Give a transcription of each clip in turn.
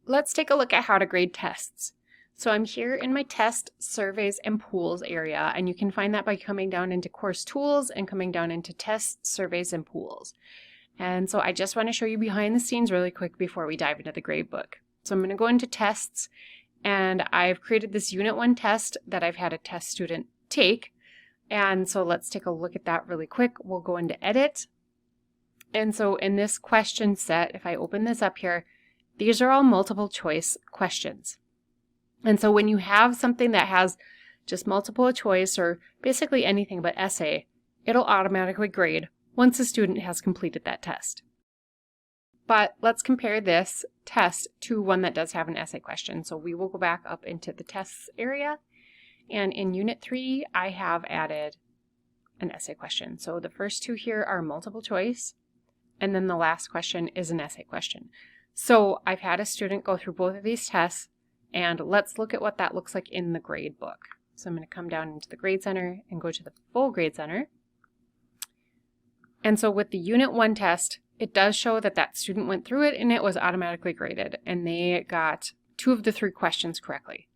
let's take a look at how to grade tests. So I'm here in my test, surveys, and pools area, and you can find that by coming down into course tools and coming down into tests, surveys, and pools. And so I just want to show you behind the scenes really quick before we dive into the grade book. So I'm going to go into tests, and I've created this Unit 1 test that I've had a test student take. And so let's take a look at that really quick. We'll go into edit. And so in this question set, if I open this up here, these are all multiple choice questions. And so when you have something that has just multiple choice or basically anything but essay, it'll automatically grade once the student has completed that test. But let's compare this test to one that does have an essay question. So we will go back up into the tests area. And in Unit 3, I have added an essay question. So the first two here are multiple choice, and then the last question is an essay question. So I've had a student go through both of these tests, and let's look at what that looks like in the grade book. So I'm going to come down into the Grade Center and go to the Full Grade Center. And so with the Unit 1 test, it does show that that student went through it and it was automatically graded, and they got 2 of the 3 questions correctly.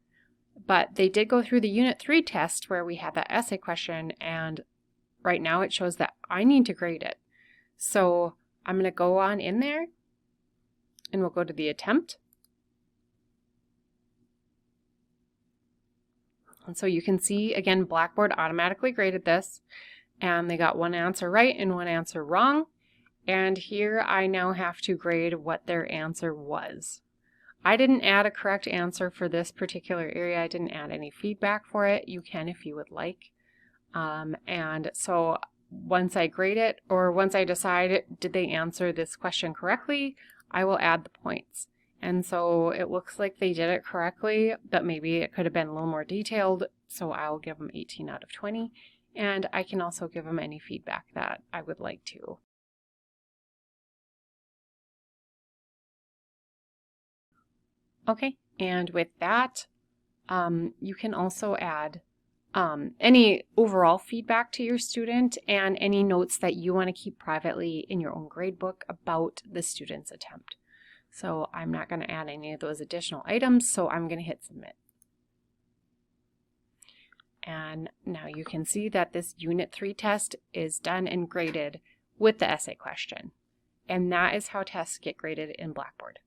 But they did go through the Unit 3 test where we had that essay question, and right now it shows that I need to grade it. So I'm going to go on in there and we'll go to the attempt. And so you can see, again, Blackboard automatically graded this, and they got 1 answer right and 1 answer wrong. And here I now have to grade what their answer was. I didn't add a correct answer for this particular area. I didn't add any feedback for it. You can if you would like. And so once I grade it, or once I decide did they answer this question correctly, I will add the points. And so it looks like they did it correctly, but maybe it could have been a little more detailed. So I'll give them 18 out of 20. And I can also give them any feedback that I would like to. Okay, and with that, you can also add any overall feedback to your student and any notes that you want to keep privately in your own gradebook about the student's attempt. So I'm not going to add any of those additional items, so I'm going to hit submit. And now you can see that this Unit 3 test is done and graded with the essay question. And that is how tests get graded in Blackboard.